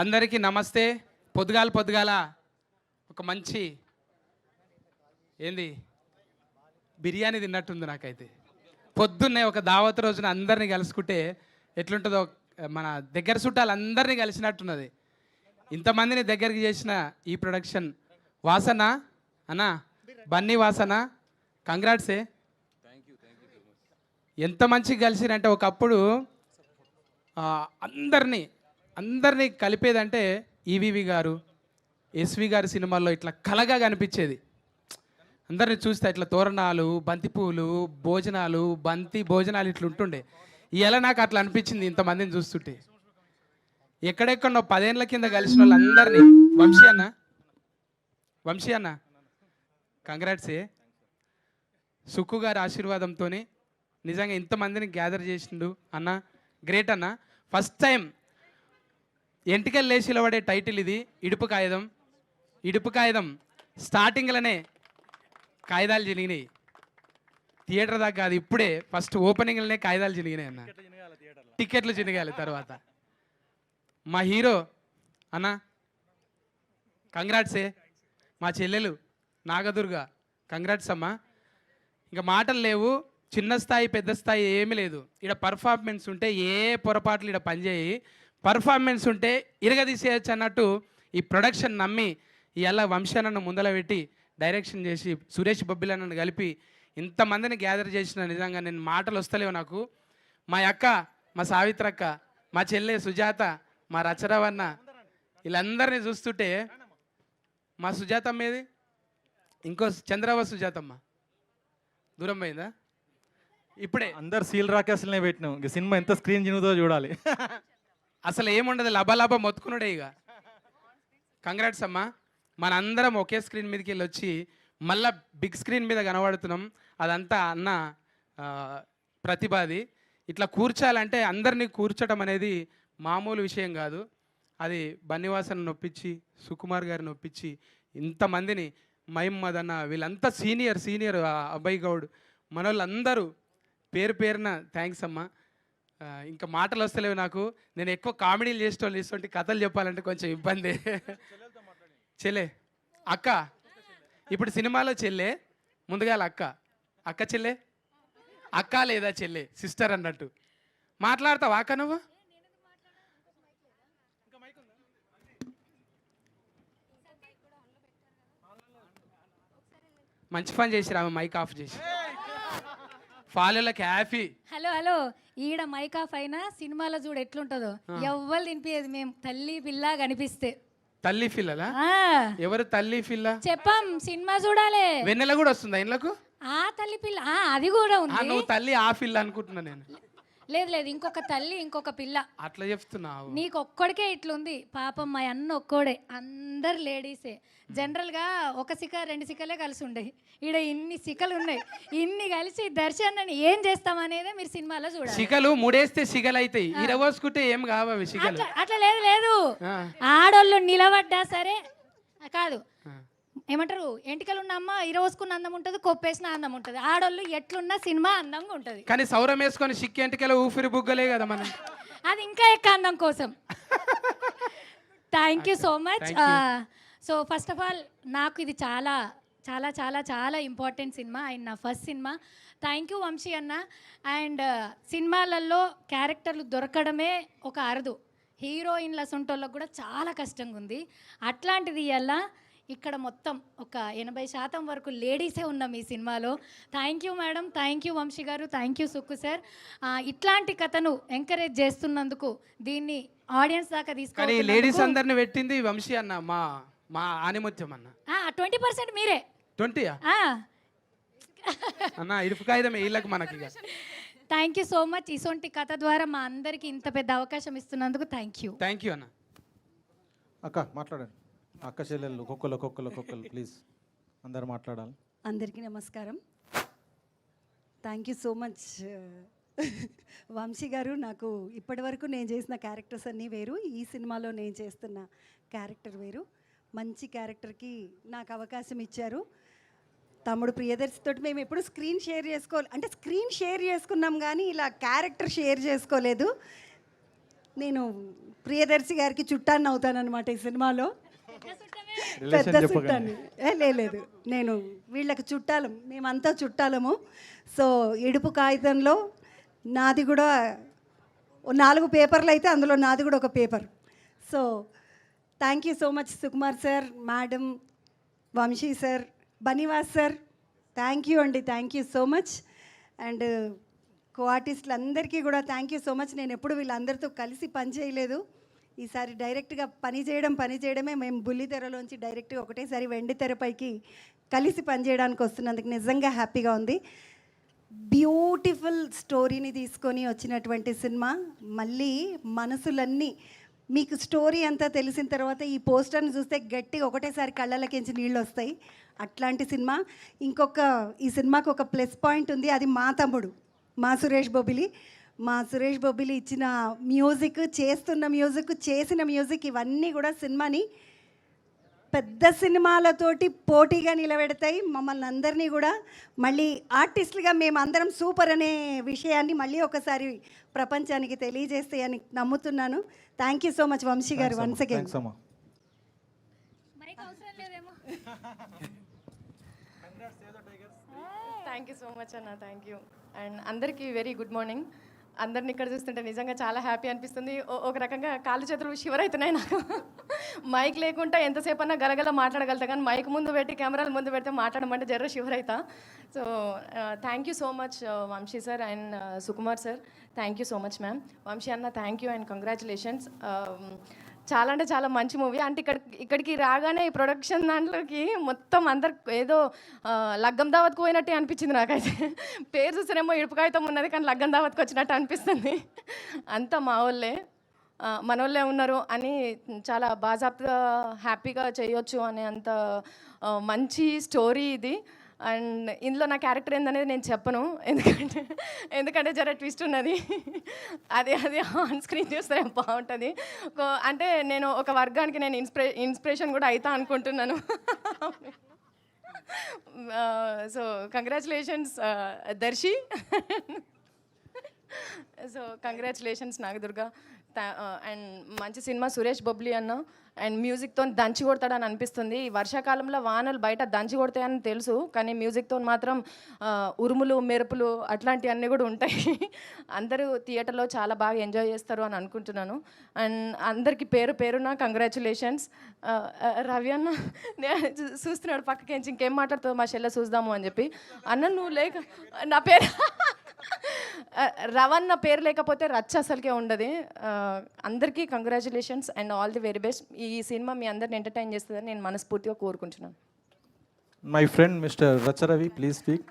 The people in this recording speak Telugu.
అందరికీ నమస్తే. పొద్దుగాల ఒక మంచి ఏంది బిర్యానీ తిన్నట్టుంది నాకైతే. పొద్దున్నే ఒక దావత్ రోజున అందరినీ కలుసుకుంటే ఎట్లుంటుందో, మన దగ్గర చుట్టాలు అందరినీ కలిసినట్టున్నది. ఇంతమందిని దగ్గరికి చేసిన ఈ ప్రొడక్షన్ వాసన అన్నా, బన్నీ వాసన, కంగ్రాట్సే. ఎంత మంచిగా కలిసిరంటే ఒకప్పుడు అందరినీ కలిపేదంటే ఈవీవి గారు, ఎస్వి గారి సినిమాల్లో ఇట్లా కలగా కనిపించేది. అందరిని చూస్తే ఇట్లా తోరణాలు, బంతిపూలు, భోజనాలు, భోజనాలు ఇట్లా ఉంటుండే. ఇలా నాకు అట్లా అనిపించింది ఇంతమందిని చూస్తుంటే. ఎక్కడెక్కడో 10 ఏళ్ళ కింద కలిసిన వాళ్ళందరినీ వంశీ అన్న కంగ్రాట్సే. సుక్కు గారి ఆశీర్వాదంతో నిజంగా ఇంతమందిని గ్యాదర్ చేసిండు అన్న, గ్రేట్ అన్న. ఫస్ట్ టైం ఎంటికలు లేచిలో పడే టైటిల్ ఇది, ఇడుపు కాగితం. స్టార్టింగ్లోనే కాగితాలు చినిగినాయి. థియేటర్ దాకా కాదు, ఇప్పుడే ఫస్ట్ ఓపెనింగ్లోనే కాగితాలు చినిగినాయి అన్న. టికెట్లు చినిగాలి తర్వాత. మా హీరో అన్న కంగ్రాట్సే. మా చెల్లెలు నాగదుర్గ కంగ్రాట్స్ అమ్మా. ఇంకా మాటలు లేవు. చిన్న స్థాయి పెద్ద స్థాయి ఏమీ లేదు. ఇక్కడ పర్ఫార్మెన్స్ ఉంటే ఏ పొరపాట్లు ఇక్కడ పనిచేయి, పర్ఫార్మెన్స్ ఉంటే ఇరగదీసేయచ్చు అన్నట్టు ఈ ప్రొడక్షన్ నమ్మి ఇలా వంశానన్ను ముందల పెట్టి డైరెక్షన్ చేసి సురేష్ బొబ్బిలన్నను కలిపి ఇంతమందిని గ్యాదర్ చేసిన నిజంగా నేను మాటలు వస్తలేవు నాకు. మా అక్క, మా సావిత్రక్క, మా చెల్లె సుజాత, మా రచరవన్న, వీళ్ళందరినీ చూస్తుంటే మా సుజాతమ్మ ఏది, ఇంకో చంద్రవ సుజాతమ్మ దూరం పోయిందా? ఇప్పుడే అందరు సీల్ రాకేసులనే పెట్టినాం. ఇంక సినిమా ఎంత స్క్రీన్ చినుగుతో చూడాలి. అసలు ఏముండదు, లబలాబ మొత్తుకున్నాడే. ఇక కంగ్రాట్స్ అమ్మా. మనందరం ఒకే స్క్రీన్ మీదకి వెళ్ళి వచ్చి మళ్ళీ బిగ్ స్క్రీన్ మీద కనబడుతున్నాం. అదంతా అన్న ప్రతిభది. ఇట్లా కూర్చాలంటే అందరినీ కూర్చోటం అనేది మామూలు విషయం కాదు. అది బన్నివాసన్ నొప్పించి, సుకుమార్ గారిని నొప్పించి ఇంతమందిని, మహిమ్మద్ అన్న, వీళ్ళంతా సీనియర్ అబ్బాయి గౌడ్, మనోళ్ళందరూ పేరున థ్యాంక్స్ అమ్మా. ఇంకా మాటలు వస్తలేవు నాకు. నేను ఎక్కువ కామెడీలు చేసేటోళ్ళు ఇటువంటి కథలు చెప్పాలంటే కొంచెం ఇబ్బంది. చెల్లె అక్క, ఇప్పుడు సినిమాలో చెల్లె, ముందుగా అక్క చెల్లె, అక్క లేదా చెల్లె, సిస్టర్ అన్నట్టు మాట్లాడతావు అక్క నువ్వు? మంచి పని చేసిరా, మైక్ ఆఫ్ చేసి ఫాలోలకి హ్యాపీ. హలో ఈడ మైక్ ఆఫ్ అయినా సినిమాలో చూడు ఎట్లుంటుందో, ఎవ్వరు తినిపించేది మేము తల్లి పిల్ల కనిపిస్తే. తల్లి పిల్లలా? ఎవరు తల్లి పిల్ల? చెప్పాం, సినిమా చూడాలి. వెన్నెల కూడా వస్తుందా ఇండ్లకు? ఆ తల్లి పిల్ల అది కూడా ఉంది. నువ్వు తల్లి ఆ పిల్ల అనుకుంటున్నా నేను. లేదు ఇంకొక తల్లి ఇంకొక పిల్ల అట్లా చెప్తున్నావు. నీకు ఒక్కడికే ఇట్లుంది పాపం. మా అన్న ఒక్కోడే, అందరు లేడీసే. జనరల్గా ఒక సిక 2 సికలే కలిసి ఉండే, ఈడ ఇన్ని సికలు ఉన్నాయి. ఇన్ని కలిసి దర్శనాన్ని ఏం చేస్తామనేదే మీరు సినిమాలో చూడాలి. సికలు ముడేస్తే సిగలు అవుతాయి, ఇరవోసుకుంటే ఏం కావవి సిగలు. అట్లా లేదు. ఆడోళ్ళు నిలబడ్డా సరే కాదు, ఏమంటారు, ఎంటికలు ఉన్న అమ్మ ఇరవోసుకున్న అందం ఉంటుంది, కొప్పేసిన అందం ఉంటుంది. ఆడోళ్ళు ఎట్లున్నా సినిమా అందంగా ఉంటుంది. కానీ సౌరం వేసుకొని సిక్కి ఎంటికలు ఊపిరి బుగ్గలే కదా మనం. అది ఇంకా ఎక్కువ అందం కోసం. Thank you so much. So first of all నాకు ఇది చాలా చాలా చాలా చాలా ఇంపార్టెంట్ సినిమా అండ్ నా first cinema. Thank you Vamshi అన్న. అండ్ సినిమాలలో క్యారెక్టర్లు దొరకడమే ఒక అరుదు. హీరోయిన్ల సొంటోళ్ళకు కూడా చాలా కష్టంగా ఉంది. అట్లాంటిది ఇలా ఇక్కడ మొత్తం ఒక 80% వరకు లేడీసే ఉన్నాం ఈ సినిమాలో. Thank you madam, thank you Vamshi గారు, థ్యాంక్ యూ సుక్కు సార్. ఇట్లాంటి కథను ఎంకరేజ్ చేస్తున్నందుకు, దీన్ని ఆడియన్స్ దాకా తీసుకొని లేడీస్ అందరిని పెట్టింది వంశీ అన్న, మా ఆనిముత్యం అన్న. 20% మీరే. 20 అన్న ఇరుపు కాగితం వీళ్ళకి మనకి. Thank you so much. ఇసొంటి కథ ద్వారా మా అందరికి ఇంత పెద్ద అవకాశం ఇస్తున్నందుకు థ్యాంక్ యూ అన్న. అక్క మాట్లాడండి. అక్క చెల్లెళ్ళు ఒక్కొక్కరు ప్లీజ్, అందరు మాట్లాడాలి. అందరికీ నమస్కారం. Thank you so much Vamshi గారు. నాకు ఇప్పటివరకు నేను చేసిన క్యారెక్టర్స్ అన్నీ వేరు, ఈ సినిమాలో నేను చేస్తున్న క్యారెక్టర్ వేరు. మంచి క్యారెక్టర్కి నాకు అవకాశం ఇచ్చారు. తమ్ముడు ప్రియదర్శితోటి మేము ఎప్పుడు స్క్రీన్ షేర్ చేసుకోవాలి, అంటే స్క్రీన్ షేర్ చేసుకున్నాం కానీ ఇలా క్యారెక్టర్ షేర్ చేసుకోలేదు. నేను ప్రియదర్శి గారికి చుట్టాన్ని అవుతానన్నమాట ఈ సినిమాలో, పెద్ద చుట్టాన్ని. లేదు, నేను వీళ్ళకి చుట్టాలం, మేమంతా చుట్టాలము. సో ఇడుపు కాగితంలో నాది కూడా 4 పేపర్లు అయితే అందులో నాది కూడా ఒక paper. So thank you so much Sukumar sir, madam, Vamshi sir, బనివాస్ సార్, థ్యాంక్ యూ అండి, thank you so much. And co ఆర్టిస్టులు అందరికీ కూడా థ్యాంక్ యూ సో మచ్. నేను ఎప్పుడు వీళ్ళందరితో కలిసి పని చేయలేదు, ఈసారి డైరెక్ట్గా పని చేయడమే. మేము బుల్లి తెరలోంచి డైరెక్ట్గా ఒకటేసారి వెండి తెరపైకి కలిసి పనిచేయడానికి వస్తున్నందుకు నిజంగా హ్యాపీగా ఉంది. బ్యూటిఫుల్ స్టోరీని తీసుకొని వచ్చినటువంటి సినిమా. మళ్ళీ మనసులన్నీ మీకు స్టోరీ అంతా తెలిసిన తర్వాత ఈ పోస్టర్ని చూస్తే గట్టిగా ఒకటేసారి కళ్ళలకించి నీళ్ళు వస్తాయి. అట్లాంటి సినిమా. ఈ సినిమాకి ఒక ప్లస్ పాయింట్ ఉంది, అది మా తమ్ముడు, మా సురేష్ బొబ్బిలి ఇచ్చిన మ్యూజిక్, చేస్తున్న మ్యూజిక్, చేసిన మ్యూజిక్, ఇవన్నీ కూడా సినిమాని పెద్ద సినిమాలతోటి పోటీగా నిలబెడతాయి. మమ్మల్ని అందరినీ కూడా మళ్ళీ ఆర్టిస్టులుగా మేమందరం సూపర్ అనే విషయాన్ని మళ్ళీ ఒకసారి ప్రపంచానికి తెలియజేస్తాయని నమ్ముతున్నాను. Thank you so much Vamshi garu, once again. Thank you so much అన్న, థ్యాంక్ యూ. అండ్ అందరికీ వెరీ గుడ్ మార్నింగ్. అందరిని ఇక్కడ చూస్తుంటే నిజంగా చాలా హ్యాపీ అనిపిస్తుంది. ఒక రకంగా కాళ్ళు చేతులు షివర్ అవుతున్నాయి నాకు. మైక్ లేకుండా ఎంతసేపు అన్నా గలగల మాట్లాడగలుగుతా, కానీ మైక్ ముందు పెట్టి కెమెరాల ముందు పెడితే మాట్లాడమంటే జర్ర షివర్ అవుతా. So thank you so much Vamshi sir and Sukumar sir, thank you so much ma'am. Vamshi అన్న థ్యాంక్ యూ అండ్ కంగ్రాచులేషన్స్. చాలా అంటే చాలా మంచి మూవీ. అంటే ఇక్కడికి రాగానే ఈ ప్రొడక్షన్ దాంట్లోకి మొత్తం అందరు ఏదో లగ్గం దావత్కు పోయినట్టే అనిపించింది నాకైతే. పేరు చూస్తేనేమో ఇడుపుకాయితం ఉన్నది, కానీ లగ్గం దావత్కి వచ్చినట్టు అనిపిస్తుంది. అంతా మా వాళ్ళే, మన వాళ్ళే ఉన్నారు అని చాలా బాజాప్గా హ్యాపీగా చేయొచ్చు అనే అంత మంచి స్టోరీ ఇది. అండ్ ఇందులో నా క్యారెక్టర్ ఏందనేది నేను చెప్పను, ఎందుకంటే జర ట్విస్ట్ ఉన్నది. అది ఆన్ స్క్రీన్ చూస్తే బాగుంటుంది. అంటే నేను ఒక వర్గానికి నేను ఇన్స్పిరేషన్ కూడా అవుతా అనుకుంటున్నాను. So congratulations Darshi. So congratulations Nagadurga. And మంచి సినిమా సురేష్ బొబ్లీ అన్న. అండ్ మ్యూజిక్తో దంచి కొడతాడని అనిపిస్తుంది. ఈ వర్షాకాలంలో వానలు బయట దంచి కొడతాయని తెలుసు, కానీ మ్యూజిక్తో మాత్రం ఉరుములు మెరుపులు అట్లాంటివన్నీ కూడా ఉంటాయి. అందరూ థియేటర్లో చాలా బాగా ఎంజాయ్ చేస్తారు అని అనుకుంటున్నాను. అండ్ అందరికీ పేరున కంగ్రాచులేషన్స్. రవి అన్న చూస్తున్నాడు పక్కకి, ఇంకేం మాట్లాడుతావు మా చెల్లె చూద్దాము అని చెప్పి. అన్న నువ్వు లేక నా పేరు రవన్న పేరు లేకపోతే రచ్చ అసలుకే ఉండదు. అందరికీ congratulations and all the very best. ఈ సినిమా మీ అందరిని ఎంటర్టైన్ చేస్తుందని నేను మనస్ఫూర్తిగా కోరుకుంటున్నాను. My friend mister Racha Ravi, please speak.